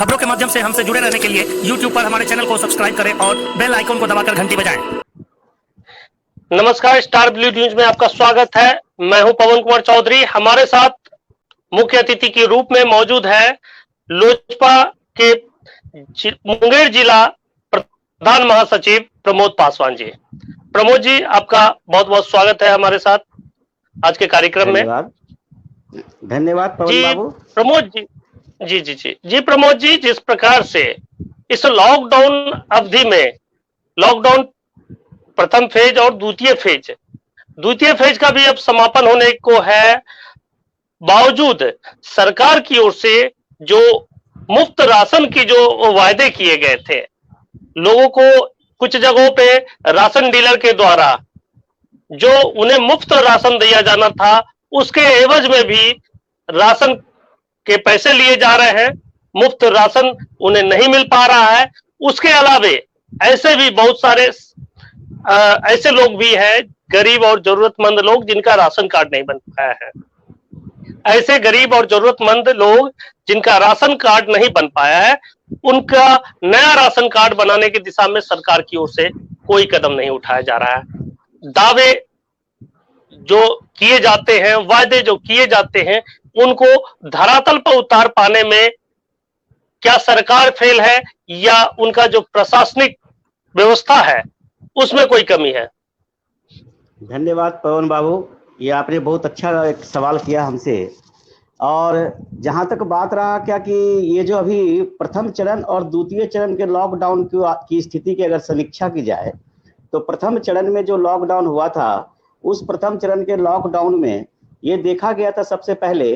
खबरों के माध्यम से हमसे जुड़े रहने के लिए YouTube पर हमारे चैनल को सब्सक्राइब करें और बेल आइकन को दबाकर घंटी बजाएं। नमस्कार, स्टार ब्लू न्यूज में आपका स्वागत है। मैं हूं पवन कुमार चौधरी। हमारे साथ मुख्य अतिथि के रूप में मौजूद है लोजपा के मुंगेर जिला प्रधान महासचिव प्रमोद पासवान जी। प्रमोद जी, आपका बहुत बहुत स्वागत है हमारे साथ आज के कार्यक्रम में। धन्यवाद पवन जी बाबू। प्रमोद जी, जी प्रमोद जी, जिस प्रकार से इस लॉकडाउन अवधि में लॉकडाउन प्रथम फेज और द्वितीय फेज का भी अब समापन होने को है, बावजूद सरकार की ओर से जो मुफ्त राशन की जो वायदे किए गए थे, लोगों को कुछ जगहों पे राशन डीलर के द्वारा जो उन्हें मुफ्त राशन दिया जाना था, उसके एवज में भी राशन के पैसे लिए जा रहे हैं, मुफ्त राशन उन्हें नहीं मिल पा रहा है। उसके अलावे ऐसे भी बहुत सारे ऐसे लोग भी हैं, गरीब और जरूरतमंद लोग, जिनका राशन कार्ड नहीं बन पाया है। ऐसे गरीब और जरूरतमंद लोग जिनका राशन कार्ड नहीं बन पाया है, उनका नया राशन कार्ड बनाने की दिशा में सरकार की ओर से कोई कदम नहीं उठाया जा रहा है। दावे जो किए जाते हैं, वायदे जो किए जाते हैं, उनको धरातल पर उतार पाने में क्या सरकार फेल है या उनका जो प्रशासनिक व्यवस्था है उसमें कोई कमी है? धन्यवाद पवन बाबू, ये आपने बहुत अच्छा एक सवाल किया हमसे। और जहाँ तक बात रहा क्या कि ये जो अभी प्रथम चरण और द्वितीय चरण के लॉकडाउन की स्थिति की अगर समीक्षा की जाए, तो प्रथम चरण में जो लॉकडाउन हुआ था, उस प्रथम चरण के लॉकडाउन में ये देखा गया था सबसे पहले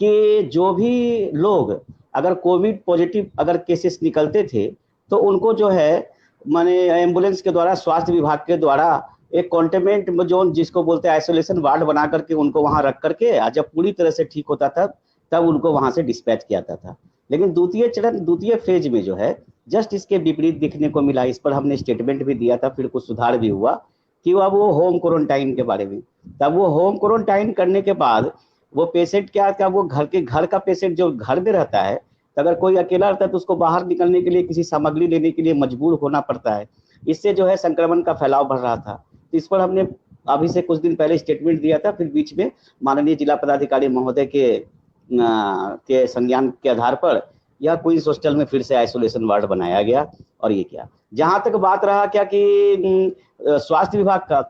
कि जो भी लोग अगर कोविड पॉजिटिव अगर केसेस निकलते थे, तो उनको जो है माने एम्बुलेंस के द्वारा, स्वास्थ्य विभाग के द्वारा एक कंटेनमेंट जोन जिसको बोलते हैं आइसोलेशन वार्ड बना करके उनको वहां रख करके, जब पूरी तरह से ठीक होता था तब उनको वहां से डिस्पैच किया जाता था। लेकिन द्वितीय फेज में जो है जस्ट इसके विपरीत दिखने को मिला। इस पर हमने स्टेटमेंट भी दिया था, फिर कुछ सुधार भी हुआ कि अब वो होम क्वारंटाइन के बारे में। तब वो होम क्वारंटाइन करने के बाद वो पेशेंट क्या वो घर का पेशेंट जो घर में रहता है, तो अगर कोई अकेला रहता है तो उसको बाहर निकलने के लिए किसी सामग्री लेने के लिए मजबूर होना पड़ता है। इससे जो है संक्रमण का फैलाव बढ़ रहा था। तो इस पर हमने अभी से कुछ दिन पहले स्टेटमेंट दिया था। फिर बीच में माननीय जिला पदाधिकारी महोदय के संज्ञान के आधार पर यह क्वींस हॉस्टल में फिर से आइसोलेशन वार्ड बनाया गया। और ये क्या, जहाँ तक बात रहा क्या कि स्वास्थ्य विभाग का,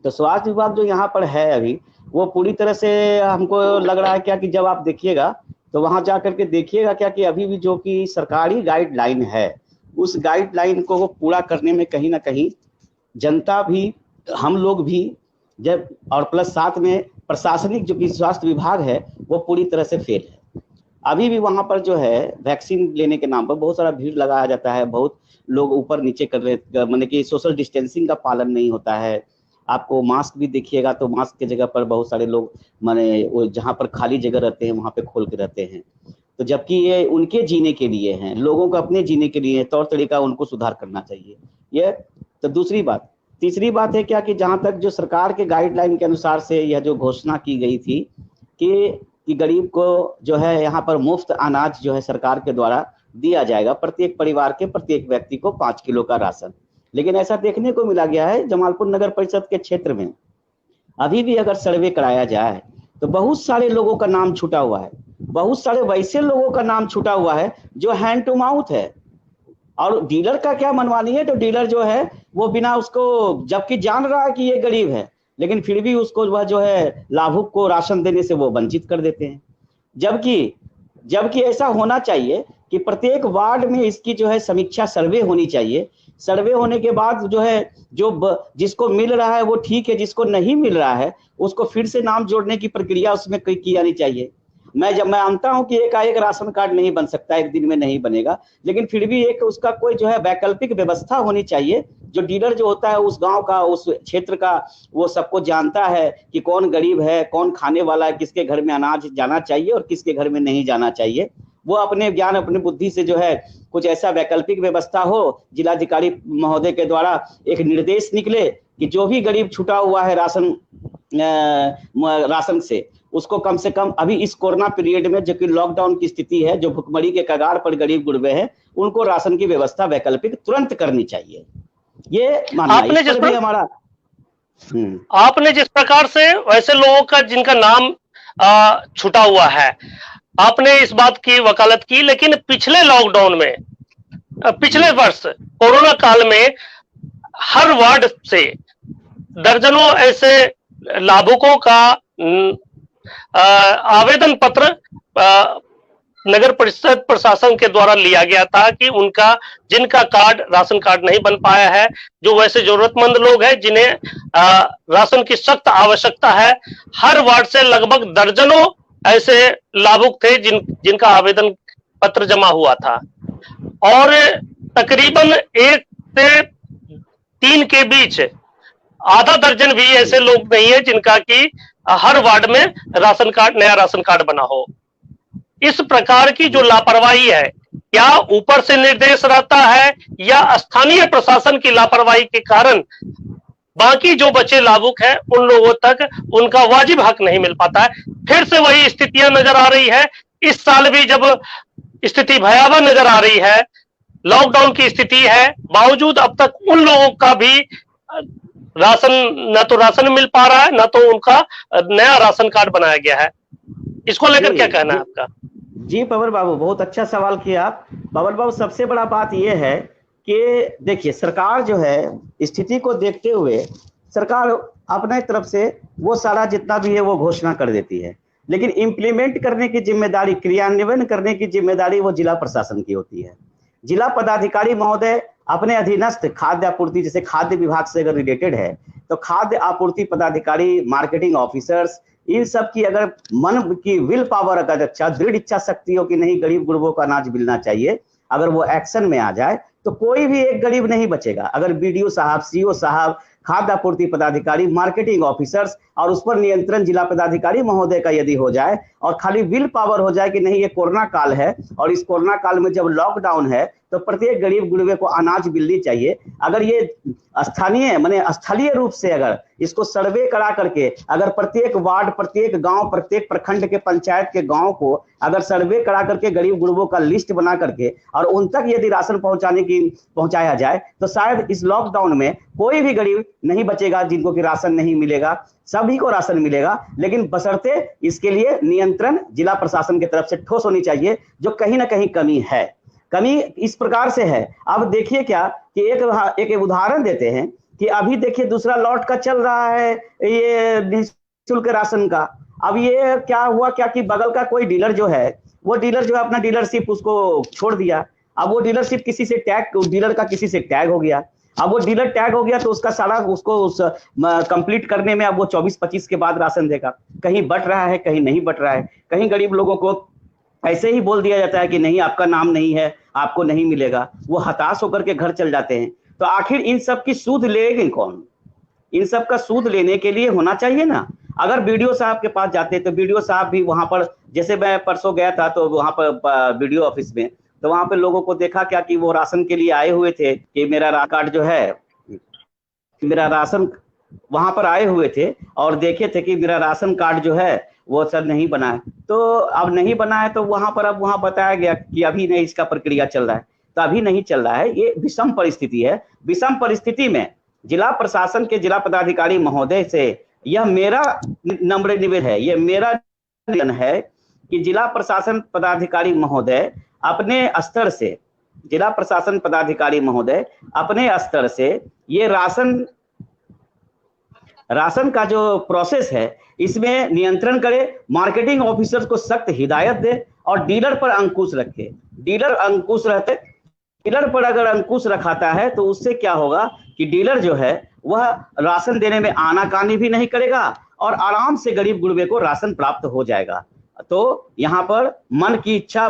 तो स्वास्थ्य विभाग जो यहाँ पर है अभी, वो पूरी तरह से हमको लग रहा है क्या कि जब आप देखिएगा तो वहां जा करके देखिएगा क्या कि अभी भी जो कि सरकारी गाइडलाइन है, उस गाइडलाइन को पूरा करने में कहीं ना कहीं जनता भी, हम लोग भी जब, और प्लस साथ में प्रशासनिक जो कि स्वास्थ्य विभाग है वो पूरी तरह से फेल है। अभी भी वहां पर जो है वैक्सीन लेने के नाम पर बहुत सारा भीड़ लगाया जाता है, बहुत लोग ऊपर नीचे कर रहे, माने कि सोशल डिस्टेंसिंग का पालन नहीं होता है। आपको मास्क भी देखिएगा तो मास्क की जगह पर बहुत सारे लोग माने वो जहाँ पर खाली जगह रहते हैं वहाँ पे खोल के रहते हैं। तो जबकि ये उनके जीने के लिए हैं, लोगों को अपने जीने के लिए तौर तरीका उनको सुधार करना चाहिए। ये तो दूसरी बात। तीसरी बात है क्या कि जहाँ तक जो सरकार के गाइडलाइन के अनुसार से यह जो घोषणा की गई थी कि गरीब को जो है यहाँ पर मुफ्त अनाज जो है सरकार के द्वारा दिया जाएगा, प्रत्येक परिवार के प्रत्येक व्यक्ति को 5 किलो का राशन। लेकिन ऐसा देखने को मिला गया है जमालपुर नगर परिषद के क्षेत्र में अभी भी अगर सर्वे कराया जाए तो बहुत सारे लोगों का नाम छूटा हुआ है, बहुत सारे वैसे लोगों का नाम छूटा हुआ है जो हैंड टू माउथ है। और डीलर का क्या मनमानी है, तो डीलर जो है वो बिना उसको, जबकि जान रहा है कि ये गरीब है, लेकिन फिर भी उसको वह जो है लाभुक को राशन देने से वो वंचित कर देते हैं। जबकि ऐसा होना चाहिए कि प्रत्येक वार्ड में इसकी जो है समीक्षा सर्वे होनी चाहिए। सर्वे होने के बाद जो है जिसको मिल रहा है वो ठीक है, जिसको नहीं मिल रहा है उसको फिर से नाम जोड़ने की प्रक्रिया उसमें की जानी चाहिए। मैं मानता हूं कि एक राशन कार्ड नहीं बन सकता, एक दिन में नहीं बनेगा, लेकिन फिर भी एक उसका कोई जो है वैकल्पिक व्यवस्था होनी चाहिए। जो डीलर जो होता है उस गांव का, उस क्षेत्र का, वो सबको जानता है कि कौन गरीब है, कौन खाने वाला है, किसके घर में अनाज जाना चाहिए और किसके घर में नहीं जाना चाहिए। वो अपने ज्ञान, अपनी बुद्धि से जो है कुछ ऐसा वैकल्पिक व्यवस्था हो, जिलाधिकारी महोदय के द्वारा एक निर्देश निकले कि जो भी गरीब छूटा हुआ है राशन से, उसको कम से कम अभी इस कोरोना पीरियड में जो कि लॉकडाउन की स्थिति है, जो भुखमरी के कगार पर गरीब गुरबे हैं, उनको राशन की व्यवस्था वैकल्पिक तुरंत करनी चाहिए। ये मानना आपने इस पर भी हमारा आपने जिस प्रकार से वैसे लोगों का जिनका नाम छुटा हुआ है, आपने इस बात की वकालत की, लेकिन पिछले लॉकडाउन में, पिछले वर्ष कोरोना काल में हर वार्ड से दर्जनों ऐसे लाभुकों का आवेदन पत्र नगर परिषद प्रशासन के द्वारा लिया गया था कि उनका जिनका कार्ड राशन कार्ड नहीं बन पाया है, जो वैसे जरूरतमंद लोग हैं जिन्हें राशन की सख्त आवश्यकता है, हर वार्ड से लगभग दर्जनों ऐसे लाभुक थे जिनका आवेदन पत्र जमा हुआ था। और तकरीबन 1 से 3 के बीच आधा दर्जन भी ऐसे लोग नहीं है जिनका कि हर वार्ड में राशन कार्ड, नया राशन कार्ड बना हो। इस प्रकार की जो लापरवाही है, क्या ऊपर से निर्देश रहता है या स्थानीय प्रशासन की लापरवाही के कारण बाकी जो बचे लाभुक हैं उन लोगों तक उनका वाजिब हक नहीं मिल पाता है? फिर से वही स्थितियां नजर आ रही है। इस साल भी जब स्थिति भयावह नजर आ रही है, लॉकडाउन की स्थिति है, बावजूद अब तक उन लोगों का भी राशन, न तो राशन मिल पा रहा है, न तो उनका नया राशन कार्ड बनाया गया है। इसको लेकर क्या कहना है आपका? जी पवन बाबू, बहुत अच्छा सवाल किया आप। पवन बाबू, सबसे बड़ा बात यह है कि देखिए, सरकार जो है स्थिति को देखते हुए सरकार अपने तरफ से वो सारा जितना भी है वो घोषणा कर देती है, लेकिन इम्प्लीमेंट करने की जिम्मेदारी, क्रियान्वयन करने की जिम्मेदारी वो जिला प्रशासन की होती है। जिला पदाधिकारी महोदय अपने अधीनस्थ खाद्य आपूर्ति, जैसे खाद्य विभाग से अगर रिलेटेड है तो खाद्य आपूर्ति पदाधिकारी, मार्केटिंग ऑफिसर्स, इन सब की अगर मन की विल पावर, अगर अच्छा दृढ़ इच्छा शक्ति हो कि नहीं गरीब गुरबों का अनाज मिलना चाहिए, अगर वो एक्शन में आ जाए तो कोई भी एक गरीब नहीं बचेगा। अगर बीडीओ साहब, सीओ साहब, खाद्य आपूर्ति पदाधिकारी, मार्केटिंग ऑफिसर्स और उस पर नियंत्रण जिला पदाधिकारी महोदय का यदि हो जाए और खाली विल पावर हो जाए कि नहीं ये कोरोना काल है और इस कोरोना काल में जब लॉकडाउन है तो प्रत्येक गरीब गुरबे को अनाज मिलनी चाहिए। अगर ये स्थानीय माने स्थलीय रूप से अगर इसको सर्वे करा करके अगर प्रत्येक वार्ड, प्रत्येक गांव, प्रत्येक प्रखंड के पंचायत के गांव को अगर सर्वे करा करके गरीब गुरबों का लिस्ट बना करके और उन तक यदि राशन पहुंचाया जाए तो शायद इस लॉकडाउन में कोई भी गरीब नहीं बचेगा जिनको कि राशन नहीं मिलेगा, सभी को राशन मिलेगा। लेकिन बशर्ते इसके लिए नियंत्रण जिला प्रशासन की तरफ से ठोस होनी चाहिए, जो कहीं ना कहीं कमी है। कमी इस प्रकार से है, अब देखिए क्या कि एक उदाहरण देते हैं कि अभी देखिए दूसरा लॉट का चल रहा है ये निःशुल्क राशन का। अब ये क्या हुआ क्या कि बगल का कोई डीलर जो है वो डीलर जो है अपना डीलरशिप उसको छोड़ दिया। अब वो डीलरशिप किसी से टैग, डीलर का किसी से टैग हो गया। अब वो डीलर टैग हो गया तो उसका सारा उसको उस कंप्लीट करने में अब वो 24-25 के बाद राशन देगा। कहीं बट रहा है, कहीं नहीं बट रहा है। कहीं गरीब लोगों को ऐसे ही बोल दिया जाता है कि नहीं आपका नाम नहीं है, आपको नहीं मिलेगा। वो हताश होकर के घर चल जाते हैं। तो आखिर इन सब की सूद लेंगे कौन? इन सब का सूद लेने के लिए होना चाहिए ना। अगर बीडीओ साहब के पास जाते तो बीडीओ साहब भी वहां पर, जैसे मैं परसों गया था तो वहां पर बीडीओ ऑफिस में, तो वहां पे लोगों को देखा क्या कि वो राशन के लिए आए हुए थे कि मेरा राशन कार्ड जो है, मेरा राशन, वहां पर आए हुए थे और देखे थे कि मेरा राशन कार्ड जो है वो सर नहीं बना है। तो अब नहीं बना है तो वहां पर अब वहां बताया गया कि अभी नहीं, इसका प्रक्रिया चल रहा है। तो अभी नहीं चल रहा है। ये विषम परिस्थिति है। विषम परिस्थिति में जिला प्रशासन के जिला पदाधिकारी महोदय से यह मेरा नम्र निवेदन है, ये मेरा निवेदन है कि जिला प्रशासन पदाधिकारी महोदय अपने स्तर से, जिला प्रशासन पदाधिकारी महोदय अपने स्तर से ये राशन का जो प्रोसेस है इसमें नियंत्रण करे, मार्केटिंग ऑफिसर्स को सख्त हिदायत दे और डीलर पर अंकुश रखे। डीलर पर अगर अंकुश रखाता है तो उससे क्या होगा कि डीलर जो है वह राशन देने में आनाकानी भी नहीं करेगा और आराम से गरीब गुरबे को राशन प्राप्त हो जाएगा। तो यहाँ पर मन की इच्छा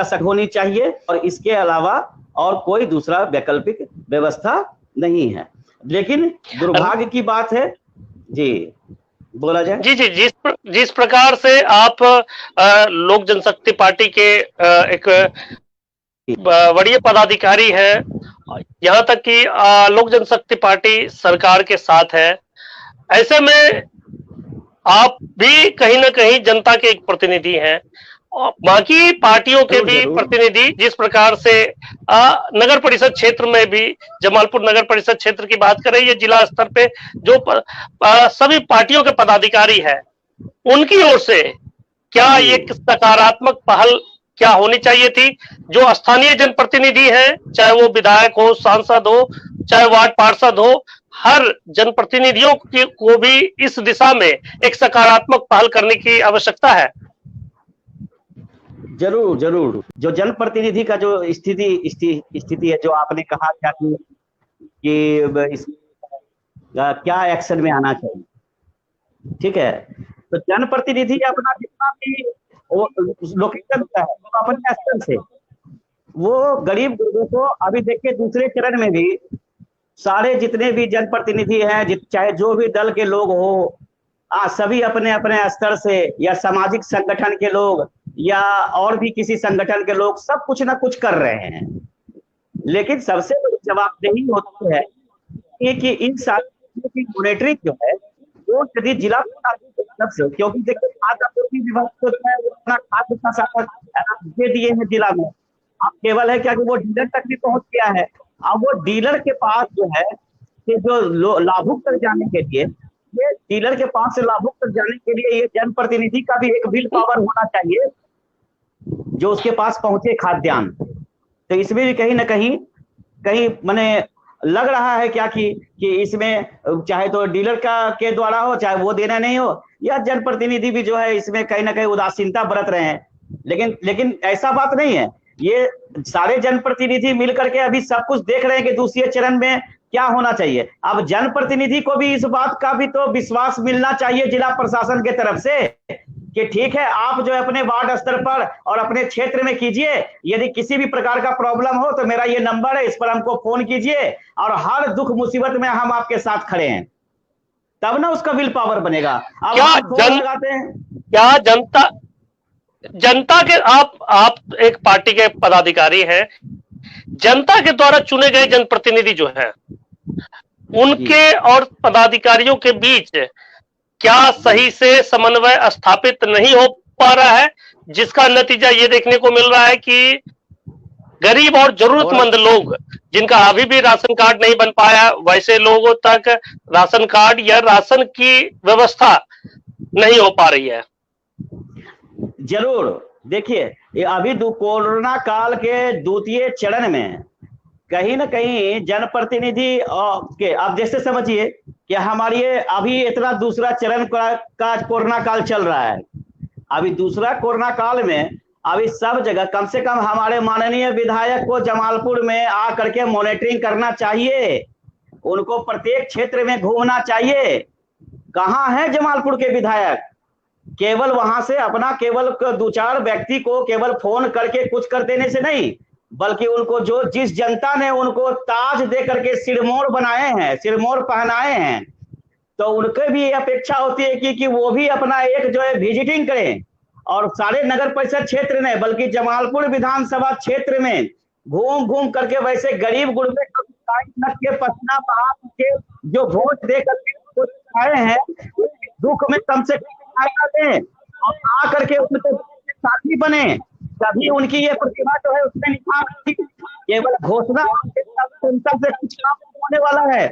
शक्ति होनी चाहिए और इसके अलावा और कोई दूसरा वैकल्पिक व्यवस्था नहीं है। लेकिन दुर्भाग्य की बात है जी, बोला जाए। जी, जिस प्रकार से आप लोक जनशक्ति पार्टी के एक वरीय पदाधिकारी है, यहाँ तक कि लोक जनशक्ति पार्टी सरकार के साथ है, ऐसे में आप भी कहीं ना कहीं जनता के एक प्रतिनिधि हैं और बाकी पार्टियों के भी प्रतिनिधि। जिस प्रकार से नगर परिषद क्षेत्र में भी, जमालपुर नगर परिषद क्षेत्र की बात करें, ये जिला स्तर पे जो सभी पार्टियों के पदाधिकारी हैं, उनकी ओर से क्या एक सकारात्मक पहल क्या होनी चाहिए थी? जो स्थानीय जनप्रतिनिधि हैं, चाहे वो विधायक हो, सांसद हो, चाहे वार्ड पार्षद हो, हर जनप्रतिनिधियों को भी इस दिशा में एक सकारात्मक पहल करने की आवश्यकता है। जरूर जरूर। जो जनप्रतिनिधि का जो स्थिति है, जो आपने कहा क्या कि इस क्या एक्शन में आना चाहिए, ठीक है। तो जनप्रतिनिधि अपना जितना भी लोकेशन है, तो अपने स्तर से वो गरीब लोगों को, अभी देखिए दूसरे चरण में भी सारे जितने भी जनप्रतिनिधि हैं, चाहे जो भी दल के लोग हो, सभी अपने अपने स्तर से, या सामाजिक संगठन के लोग या और भी किसी संगठन के लोग, सब कुछ ना कुछ कर रहे हैं। लेकिन सबसे बड़ी जवाबदेही होती है कि इन सारी चीजों की मॉनिटरिंग जो है वो यदि जिला प्रशासन की तरफ से, क्योंकि देखिए खाद्य आपूर्ति विभाग को अपना खाद्य का साधन दे दिए हैं जिला में। अब केवल है क्या कि वो डीलर तक भी पहुंच गया है। अब वो डीलर के पास जो है कि जो लाभुक तक जाने के लिए, ये डीलर के पास से लाभुक तक जाने के लिए ये जनप्रतिनिधि का भी एक विल पावर होना चाहिए जो उसके पास पहुंचे खाद्यान्न। तो इसमें भी कहीं ना कहीं मैंने लग रहा है क्या कि इसमें चाहे तो डीलर के द्वारा हो, चाहे वो देना नहीं हो, या जनप्रतिनिधि भी जो है इसमें कहीं ना कहीं उदासीनता बरत रहे हैं। लेकिन ऐसा बात नहीं है। ये सारे जनप्रतिनिधि मिलकर के अभी सब कुछ देख रहे हैं कि दूसरे चरण में क्या होना चाहिए। अब जनप्रतिनिधि को भी इस बात का भी तो विश्वास मिलना चाहिए जिला प्रशासन के तरफ से कि ठीक है, आप जो है अपने वार्ड स्तर पर और अपने क्षेत्र में कीजिए, यदि किसी भी प्रकार का प्रॉब्लम हो तो मेरा ये नंबर है, इस पर हमको फोन कीजिए और हर दुख मुसीबत में हम आपके साथ खड़े हैं, तब ना उसका विल पावर बनेगा। अब क्या जनता के आप एक पार्टी के पदाधिकारी हैं, जनता के द्वारा चुने गए जनप्रतिनिधि जो है उनके और पदाधिकारियों के बीच क्या सही से समन्वय स्थापित नहीं हो पा रहा है, जिसका नतीजा ये देखने को मिल रहा है कि गरीब और जरूरतमंद लोग जिनका अभी भी राशन कार्ड नहीं बन पाया, वैसे लोगों तक राशन कार्ड या राशन की व्यवस्था नहीं हो पा रही है। जरूर देखिए, ये अभी कोरोना काल के द्वितीय चरण में कहीं ना कहीं जनप्रतिनिधि के, आप जैसे समझिए कि हमारी अभी इतना दूसरा चरण का कोरोना काल चल रहा है। अभी दूसरा कोरोना काल में अभी सब जगह कम से कम हमारे माननीय विधायक को जमालपुर में आकर के मॉनिटरिंग करना चाहिए, उनको प्रत्येक क्षेत्र में घूमना चाहिए। कहाँ है जमालपुर के विधायक? केवल वहां से अपना केवल 2-4 व्यक्ति को केवल फोन करके कुछ कर देने से नहीं, बल्कि उनको जिस जनता ने उनको ताज दे करके सिरमौर बनाए हैं, सिरमौर पहनाए हैं, तो उनके भी अपेक्षा होती है कि वो भी अपना एक जो है विजिटिंग करें और सारे नगर परिषद क्षेत्र में, बल्कि जमालपुर विधानसभा क्षेत्र में घूम घूम करके वैसे गरीब गुरबे के पसीना बहा के जो वोट दे करके आए हैं, दुख में कम से कम दें और आ करके उनके साथी बने, तभी उनकी ये प्रतिभा जो है उसमें निखार होगी। केवल घोषणा से कुछ काम होने वाला है,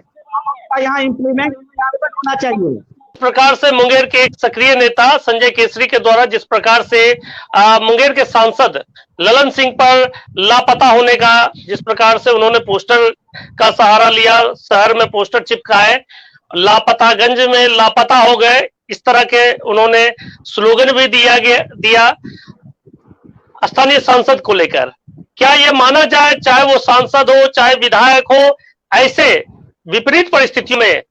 यहाँ इम्प्लीमेंट होना चाहिए। इस प्रकार से मुंगेर के एक सक्रिय नेता संजय केसरी के द्वारा जिस प्रकार से मुंगेर के सांसद ललन सिंह पर लापता होने का जिस प्रकार से उन्होंने पोस्टर का सहारा लिया, शहर में पोस्टर चिपकाए, लापतागंज में लापता हो गए, इस तरह के उन्होंने स्लोगन भी दिया स्थानीय सांसद को लेकर। क्या ये माना जाए, चाहे वो सांसद हो चाहे विधायक हो, ऐसे विपरीत परिस्थितियों में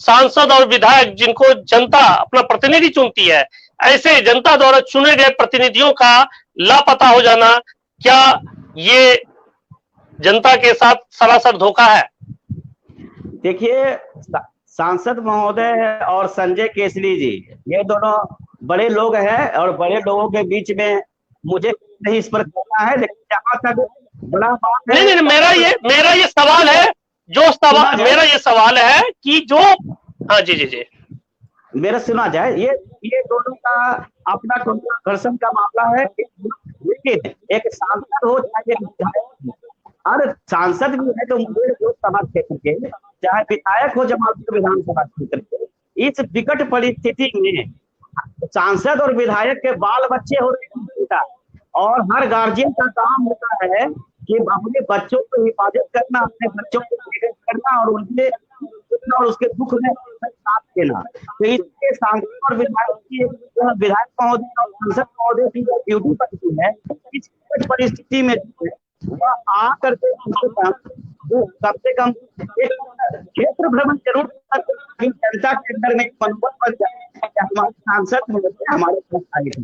सांसद और विधायक जिनको जनता अपना प्रतिनिधि चुनती है, ऐसे जनता द्वारा चुने गए प्रतिनिधियों का लापता हो जाना, क्या ये जनता के साथ सरासर धोखा है? देखिए, सांसद महोदय और संजय केसरी जी ये दोनों बड़े लोग हैं और बड़े लोगों के बीच में मुझे नहीं इस पर कहना है, लेकिन जहां तक बड़ा बात है, नहीं, मेरा ये सवाल है, मेरा ये सवाल है कि जो हाँ जी मेरा सुना जाए, ये दोनों का अपना घर्षण का मामला है। लेकिन एक सांसद हो चाहे एक विधायक हो, और सांसद भी है तो मुंगेर लोकसभा क्षेत्र के, चाहे विधायक हो जमालपुर विधानसभा क्षेत्र के, इस विकट परिस्थिति में सांसद और विधायक के बाल बच्चे हो रहे हैं, और हर गार्जियन का काम होता है कि अपने बच्चों को हिफाजत करना, अपने बच्चों को प्रेरित करना और उनके और उसके दुख में साथ देना। तो इसके सांसद और विधायक की, विधायक महोदय और सांसद महोदय की जो ड्यूटी बनती है, इस परिस्थिति में वह आ करके कम से कम एक क्षेत्र भ्रमण जरूर करके जनता के अंदर में मनोबल बन जाए कि हमारे सांसद हमारे पास आए थे,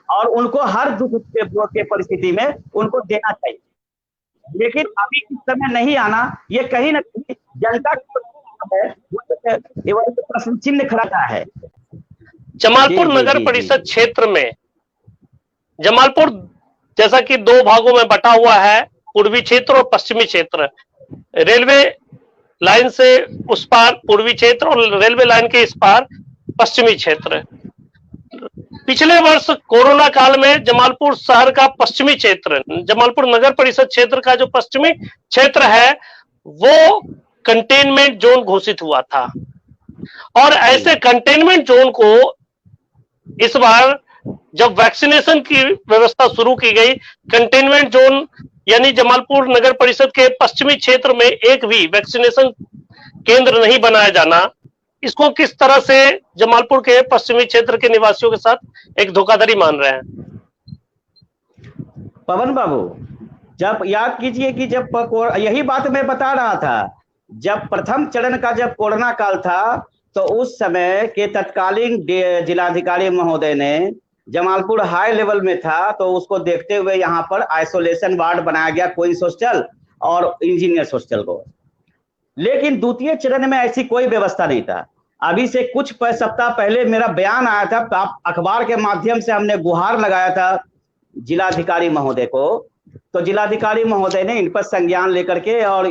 और उनको हर दुख के परिस्थिति में उनको देना चाहिए। लेकिन अभी इस समय नहीं आना, ये कहीं ना कहीं जनता प्रश्न चिन्ह खड़ा है। जमालपुर नगर परिषद क्षेत्र में, जमालपुर जैसा कि दो भागों में बटा हुआ है, पूर्वी क्षेत्र और पश्चिमी क्षेत्र। रेलवे लाइन से उस पार पूर्वी क्षेत्र और रेलवे लाइन के इस पार पश्चिमी क्षेत्र। पिछले वर्ष कोरोना काल में जमालपुर शहर का पश्चिमी क्षेत्र, जमालपुर नगर परिषद क्षेत्र का जो पश्चिमी क्षेत्र है, वो कंटेनमेंट जोन घोषित हुआ था। और ऐसे कंटेनमेंट जोन को इस बार जब वैक्सीनेशन की व्यवस्था शुरू की गई, कंटेनमेंट जोन यानी जमालपुर नगर परिषद के पश्चिमी क्षेत्र में एक भी वैक्सीनेशन केंद्र नहीं बनाया जाना, इसको किस तरह से जमालपुर के पश्चिमी क्षेत्र के निवासियों के साथ एक धोखाधड़ी मान रहे हैं? पवन बाबू, जब याद कीजिए कि जब यही बात मैं बता रहा था, जब प्रथम चरण का जब कोरोना काल था, तो उस समय के तत्कालीन जिलाधिकारी महोदय ने, जमालपुर हाई लेवल में था, तो उसको देखते हुए यहाँ पर आइसोलेशन वार्ड बनाया गया, क्वींस हॉस्टल और इंजीनियर्स हॉस्टल को। लेकिन द्वितीय चरण में ऐसी कोई व्यवस्था नहीं था। अभी से कुछ सप्ताह पहले मेरा बयान आया था, अखबार के माध्यम से हमने गुहार लगाया था जिलाधिकारी महोदय को, तो जिलाधिकारी महोदय ने इन पर संज्ञान लेकर के और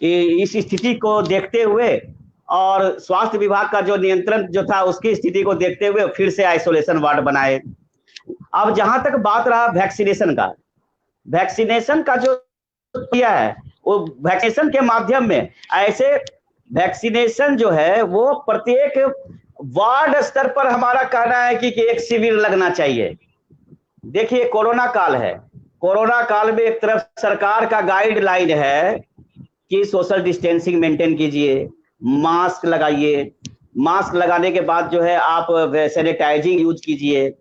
इस स्थिति को देखते हुए और स्वास्थ्य विभाग का जो नियंत्रण जो था उसकी स्थिति को देखते हुए फिर से आइसोलेशन वार्ड बनाए। अब जहां तक बात रहा वैक्सीनेशन का जो किया है, वो वैक्सीनेशन के माध्यम में ऐसे वैक्सीनेशन जो है वो प्रत्येक वार्ड स्तर पर हमारा कहना है कि एक शिविर लगना चाहिए। देखिए, कोरोना काल है, कोरोना काल में एक तरफ सरकार का गाइडलाइन है कि सोशल डिस्टेंसिंग मेंटेन कीजिए, मास्क लगाइए, मास्क लगाने के बाद जो है आप सैनिटाइजिंग यूज कीजिए,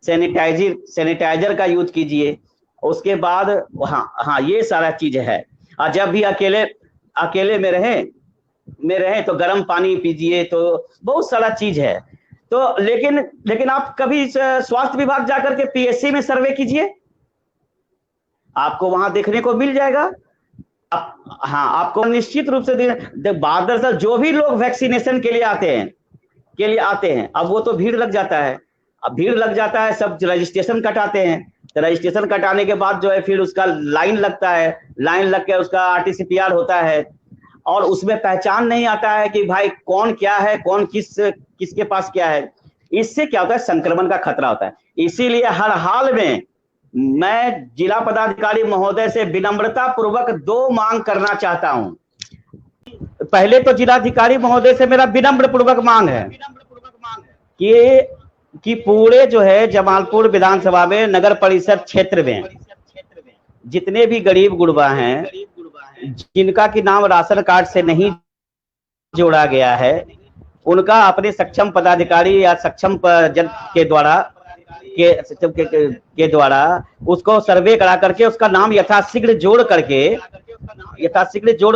सैनिटाइजर का यूज कीजिए, उसके बाद हाँ ये सारा चीज है। और जब भी अकेले में रहें तो गर्म पानी पीजिए, तो बहुत सारा चीज है। तो लेकिन आप कभी स्वास्थ्य विभाग जाकर के पीएससी में सर्वे कीजिए, आपको वहां देखने को मिल जाएगा। हाँ, आपको निश्चित रूप से दरअसल जो भी लोग वैक्सीनेशन के लिए आते हैं, अब वो तो भीड़ लग जाता है। अब भीड़ लग जाता है, सब रजिस्ट्रेशन कटाते हैं, तो रजिस्ट्रेशन कटाने के बाद जो है फिर उसका लाइन लगता है, लाइन लग के उसका आरटीसीपीआर होता है, और उसमें पहचान नहीं आता है कि भाई कौन क्या है, कौन किसके पास क्या है। इससे क्या होता है, संक्रमण का खतरा होता है। इसीलिए हर हाल में मैं जिला पदाधिकारी महोदय से विनम्रता पूर्वक 2 मांग करना चाहता हूं। पहले तो जिलाधिकारी महोदय से मेरा विनम्र पूर्वक मांग है कि पूरे जो है जमालपुर विधानसभा में नगर परिषद क्षेत्र में जितने भी गरीब गुरबा हैं, जिनका की नाम राशन कार्ड से नहीं जोड़ा गया है, उनका अपने सक्षम पदाधिकारी या सक्षम जन के द्वारा उसको सर्वे करा करके उसका नाम यथाशीघ्र जोड़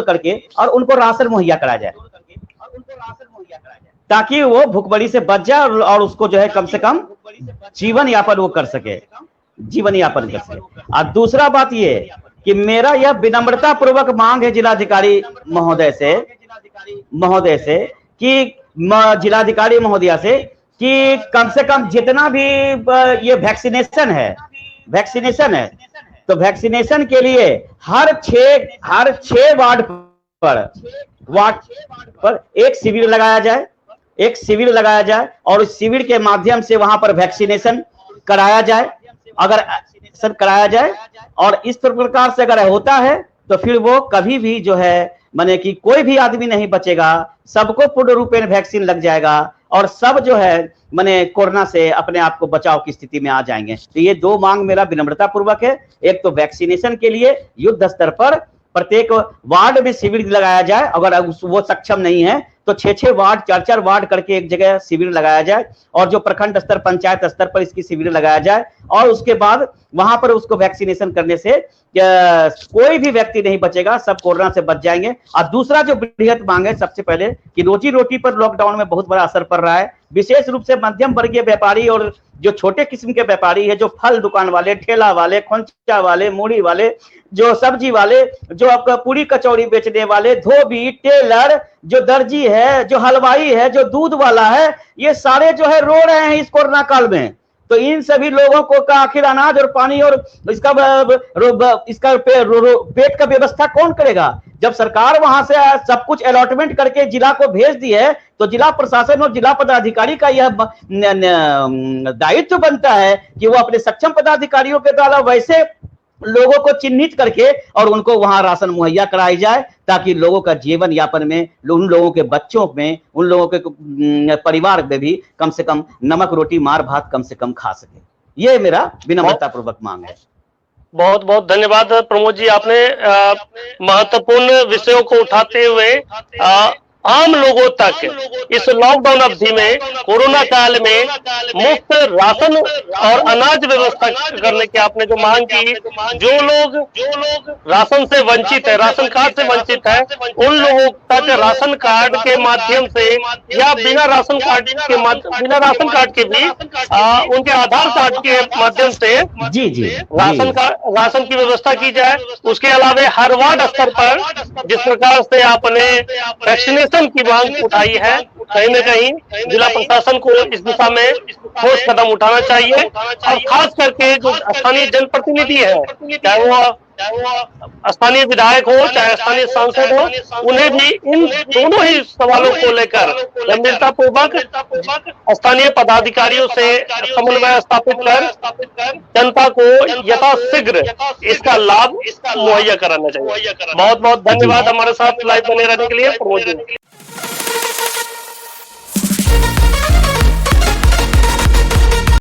करके और उनको राशन मुहैया करा जाए, ताकि वो भुखमरी से बच जाए और उसको जो है कम से कम जीवन यापन वो कर सके। और दूसरा बात ये कि मेरा यह विनम्रता पूर्वक मांग है जिलाधिकारी महोदय से कि जिलाधिकारी महोदया से कि कम से कम जितना भी ये वैक्सीनेशन है, तो वैक्सीनेशन के लिए हर 6 वार्ड पर एक शिविर लगाया जाए, एक शिविर लगाया जाए और उस शिविर के माध्यम से वहां पर वैक्सीनेशन कराया जाए, अगर सब कराया जाए और इस प्रकार से अगर होता है तो फिर वो कभी भी जो है माने कि कोई भी आदमी नहीं बचेगा, सबको पूर्ण रूप में वैक्सीन लग जाएगा और सब जो है माने कोरोना से अपने आप को बचाव की स्थिति में आ जाएंगे। तो ये दो मांग मेरा विनम्रता पूर्वक है। एक तो वैक्सीनेशन के लिए युद्ध स्तर पर प्रत्येक वार्ड में शिविर लगाया जाए, अगर वो सक्षम नहीं है तो 6-6 वार्ड 4-4 वार्ड करके एक जगह शिविर लगाया जाए और जो प्रखंड स्तर पंचायत स्तर पर इसकी शिविर लगाया जाए और उसके बाद वहां पर उसको वैक्सीनेशन करने से कोई भी व्यक्ति नहीं बचेगा, सब कोरोना से बच जाएंगे। और दूसरा जो बृहत मांग है सबसे पहले कि रोजी रोटी पर लॉकडाउन में बहुत बड़ा असर पड़ रहा है, विशेष रूप से मध्यम वर्गीय व्यापारी और जो छोटे किस्म के व्यापारी है, जो फल दुकान वाले, ठेला वाले, खोंचा वाले, मूढ़ी वाले, जो सब्जी वाले, जो आपका पूरी कचौड़ी बेचने वाले, धोबी, टेलर, जो दर्जी है, जो हलवाई है, जो दूध वाला है, ये सारे जो है रो रहे हैं इस कोरोना काल में। तो इन सभी लोगों को का आखिर अनाज और पानी और इसका पेट का व्यवस्था कौन करेगा? जब सरकार वहां से सब कुछ अलॉटमेंट करके जिला को भेज दी है तो जिला प्रशासन और जिला पदाधिकारी का यह दायित्व बनता है कि वो अपने सक्षम पदाधिकारियों के द्वारा वैसे लोगों को चिन्हित करके और उनको वहां राशन मुहैया कराई जाए ताकि लोगों का जीवन यापन में, उन लोगों के बच्चों में, उन लोगों के परिवार में भी कम से कम नमक रोटी मार भात कम से कम खा सके। ये मेरा विनम्रता पूर्वक मांग है। बहुत बहुत धन्यवाद प्रमोद जी, आपने महत्वपूर्ण विषयों को उठाते हुए आम लोगों तक इस लॉकडाउन अवधि में, कोरोना काल में मुफ्त राशन और अनाज व्यवस्था करने की आपने जो मांग की, जो लोग राशन से वंचित है, राशन कार्ड से वंचित है, उन लोगों तक राशन कार्ड के माध्यम से या बिना राशन कार्ड के भी उनके आधार कार्ड के माध्यम से राशन की व्यवस्था की जाए। उसके अलावा हर वार्ड स्तर पर जिस प्रकार से आपने वैक्सीनेशन की मांग उठाई है, कहीं न कहीं जिला प्रशासन को इस दिशा में ठोस कदम उठाना चाहिए और खास करके जो स्थानीय जनप्रतिनिधि है, चाहे वो स्थानीय विधायक हो चाहे स्थानीय सांसद हो, उन्हें भी इन दोनों ही सवालों को लेकर गंभीरता पूर्वक स्थानीय पदाधिकारियों से समन्वय स्थापित कर जनता को यथाशीघ्र इसका लाभ मुहैया कराना चाहिए। बहुत बहुत धन्यवाद हमारे साथ लाइव बने रहने के लिए प्रमोद जी।